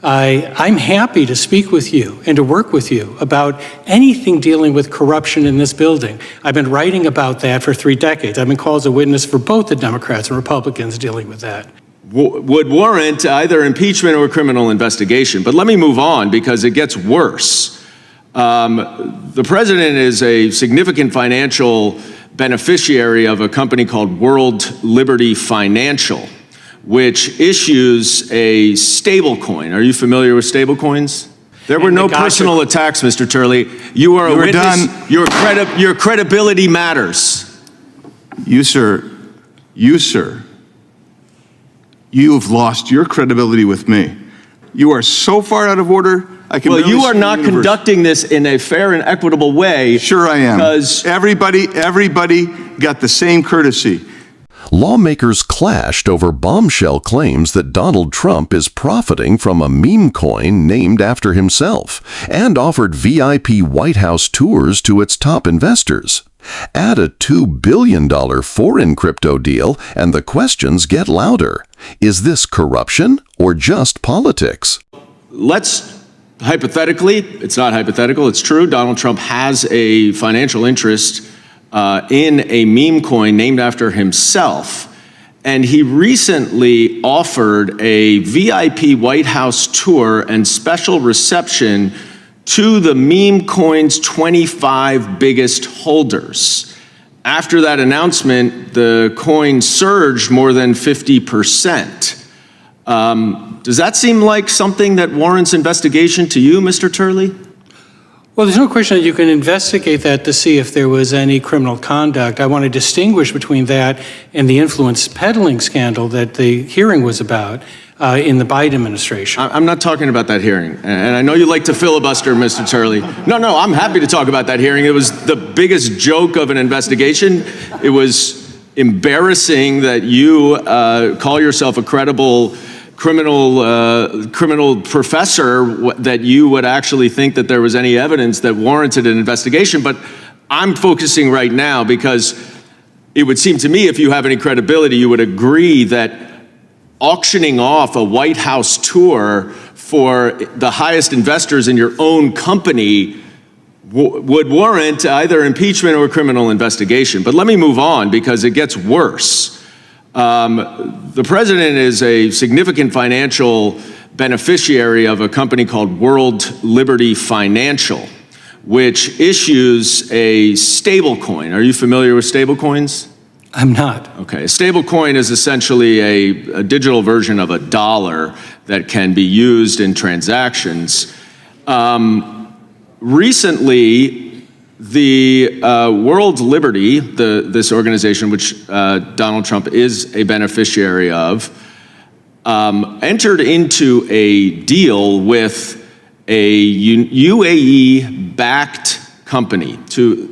I'm happy to speak with you and to work with you about anything dealing with corruption in this building. I've been writing about that for 3 decades. I've been called as a witness for both the Democrats and Republicans dealing with that. Would warrant either impeachment or criminal investigation. But let me move on because it gets worse. The president is a significant financial beneficiary of a company called World Liberty Financial, which issues a stablecoin. Are you familiar with stablecoins? There were no personal attacks, Mr. Turley. You are a witness. Done. Your credibility matters. You, sir, you've lost your credibility with me. You are so far out of order. Well, you are not conducting this in a fair and equitable way. Sure I am. Because everybody got the same courtesy. Lawmakers clashed over bombshell claims that Donald Trump is profiting from a Memecoin named after himself and offered VIP White House tours to its top investors. Add a $2 billion foreign crypto deal and the questions get louder. Is this corruption or just politics? Hypothetically, it's not hypothetical, it's true, Donald Trump has a financial interest in a meme coin named after himself. And he recently offered a VIP White House tour and special reception to the meme coin's 25 biggest holders. After that announcement, the coin surged more than 50%. Does that seem like something that warrants investigation to you, Mr. Turley? Well, there's no question that you can investigate that to see if there was any criminal conduct. I want to distinguish between that and the influence peddling scandal that the hearing was about in the Biden administration. I'm not talking about that hearing. And I know you like to filibuster, Mr. Turley. No, I'm happy to talk about that hearing. It was the biggest joke of an investigation. It was embarrassing that you call yourself a credible criminal professor, that you would actually think that there was any evidence that warranted an investigation. But I'm focusing right now because it would seem to me, if you have any credibility, you would agree that auctioning off a White House tour for the highest investors in your own company would warrant either impeachment or criminal investigation. But let me move on because it gets worse. The president is a significant financial beneficiary of a company called World Liberty Financial, which issues a stablecoin. Are you familiar with stablecoins? I'm not. Okay, a stablecoin is essentially a digital version of a dollar that can be used in transactions. Recently, the World Liberty, this organization which Donald Trump is a beneficiary of, entered into a deal with a UAE-backed company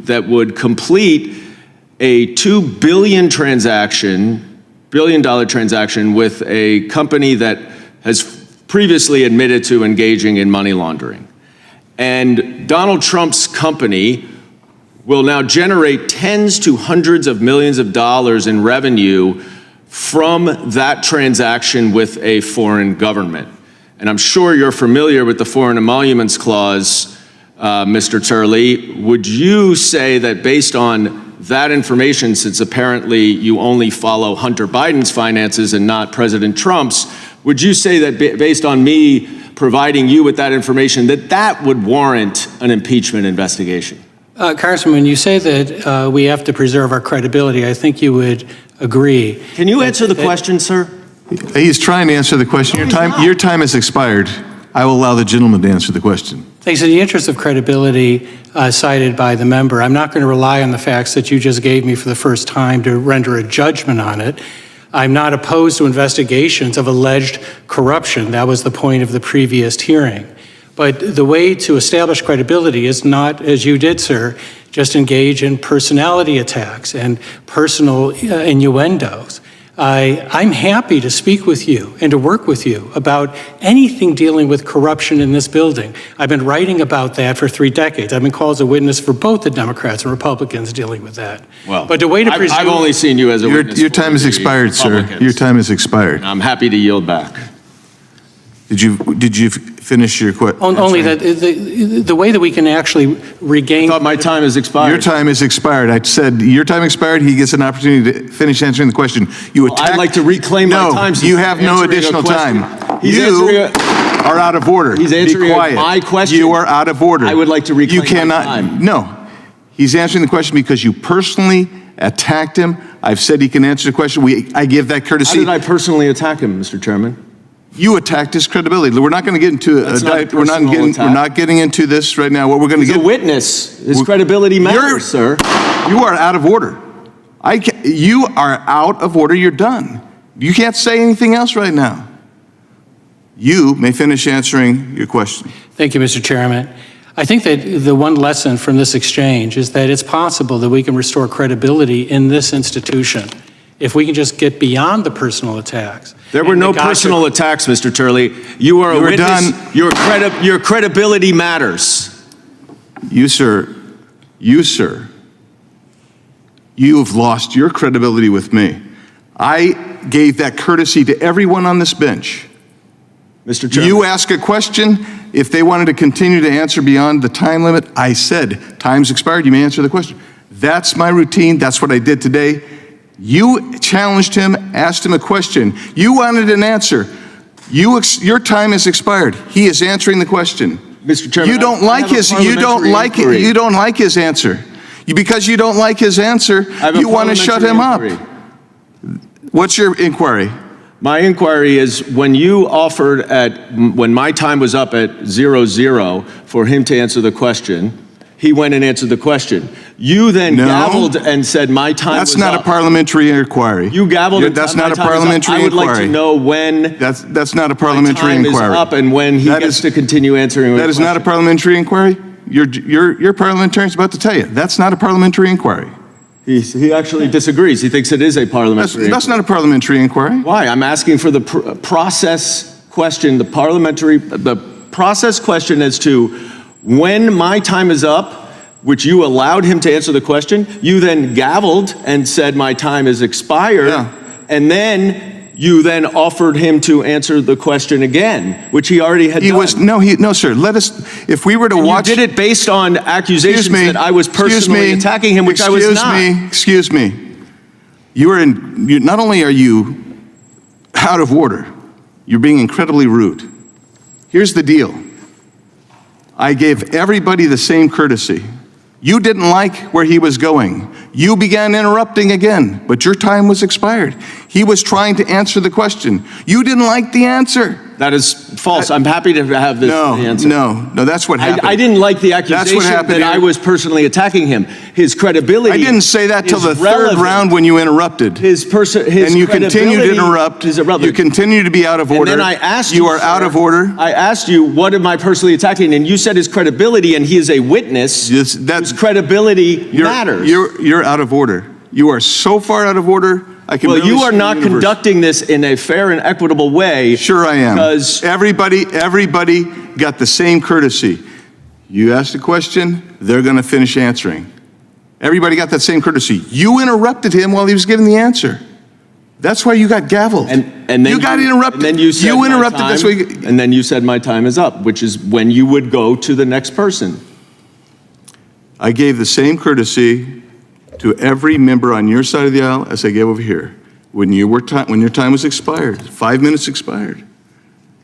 that would complete a $2 billion transaction with a company that has previously admitted to engaging in money laundering. And Donald Trump's company will now generate tens to hundreds of millions of dollars in revenue from that transaction with a foreign government. And I'm sure you're familiar with the Foreign Emoluments Clause, Mr. Turley. Would you say that based on that information, since apparently you only follow Hunter Biden's finances and not President Trump's, would you say that based on me providing you with that information, that would warrant an impeachment investigation? Congressman, when you say that we have to preserve our credibility, I think you would agree. Can you answer the question, sir? He's trying to answer the question. Your time has expired. I will allow the gentleman to answer the question. Thanks. In the interest of credibility cited by the member, I'm not going to rely on the facts that you just gave me for the first time to render a judgment on it. I'm not opposed to investigations of alleged corruption. That was the point of the previous hearing. But the way to establish credibility is not, as you did, sir, just engage in personality attacks and personal innuendos. I'm happy to speak with you and to work with you about anything dealing with corruption in this building. I've been writing about that for 3 decades. I've been called as a witness for both the Democrats and Republicans dealing with that. Well, but the way to presume— I've only seen you as a witness. Your time has expired, sir. Your time has expired. I'm happy to yield back. Did you finish your question? Only that the way that we can actually regain. I thought my time has expired. Your time has expired. I said your time expired. He gets an opportunity to finish answering the question. I'd like to reclaim my time. No, you have no additional time. You are out of order. He's answering Be quiet. my question. You are out of order. I would like to reclaim you cannot, my time. No. He's answering the question because you personally attacked him. I've said he can answer the question. I give that courtesy. How did I personally attack him, Mr. Chairman? You attacked his credibility. We're not going to get into we're not getting into this right now. What we're going to He's get a witness. His credibility matters, sir. You are out of order. You are out of order. You're done. You can't say anything else right now. You may finish answering your question. Thank you, Mr. Chairman. I think that the one lesson from this exchange is that it's possible that we can restore credibility in this institution if we can just get beyond the personal attacks. There were no personal attacks, Mr. Turley. You are a witness. Done. Your credibility matters. You, sir, you have lost your credibility with me. I gave that courtesy to everyone on this bench. Mr. Chairman. You ask a question. If they wanted to continue to answer beyond the time limit, I said, time's expired, you may answer the question. That's my routine. That's what I did today. You challenged him, asked him a question. You wanted an answer. Your time has expired. He is answering the question. Mr. Chairman, you don't like his answer. Because you don't like his answer, you want to shut him up. What's your inquiry? My inquiry is when you offered when my time was up at 00 for him to answer the question, he went and answered the question. You then gavelled and said my time was up. That's not a parliamentary inquiry. You gavelled and that's said not my a time parliamentary is up. I would inquiry. like to know when that's not a parliamentary my time inquiry. is up and when he gets to continue answering the That is not a parliamentary inquiry. Your parliamentarian's about to tell you. That's not a parliamentary inquiry. He actually disagrees. He thinks it is a parliamentary inquiry. That's not a parliamentary inquiry. Why? I'm asking for the process question, the process question as to when my time is up, which you allowed him to answer the question. You then gavelled and said my time is expired. Yeah. And then you then offered him to answer the question again, which he already had done. No, sir. If we were to watch. You did it based on accusations that I was personally attacking him, which I was not. Excuse me. Not only are you out of order, you're being incredibly rude. Here's the deal. I gave everybody the same courtesy. You didn't like where he was going. You began interrupting again, but your time was expired. He was trying to answer the question. You didn't like the answer. That is false. I'm happy to have this answer. No, that's what happened. I didn't like the accusation that I was personally attacking him. His credibility. I didn't say that till the third round when you interrupted. His and you continue to interrupt. You continue to be out of order. And then I asked you, you are out of order. I asked you, what am I personally attacking? And you said his credibility, and he is a witness. Whose credibility matters. You're out of order. You are so far out of order. Well, you are not conducting this in a fair and equitable way. Sure I am. Because everybody got the same courtesy. You asked a question, they're going to finish answering. Everybody got that same courtesy. You interrupted him while he was giving the answer. That's why you got gavelled. And then you got interrupted. And then you said interrupted. That's why and then you said my time is up, which is when you would go to the next person. I gave the same courtesy to every member on your side of the aisle as I gave over here. When your time was expired, 5 minutes expired.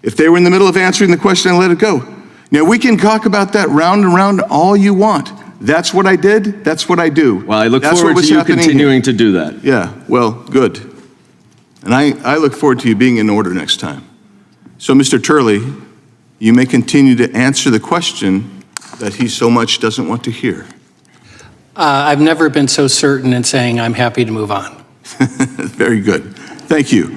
If they were in the middle of answering the question, I let it go. Now, we can talk about that round and round all you want. That's what I did. That's what I do. Well, I look forward to you continuing to do that. Yeah, well, good. And I look forward to you being in order next time. So, Mr. Turley, you may continue to answer the question that he so much doesn't want to hear. I've never been so certain in saying I'm happy to move on. Very good. Thank you.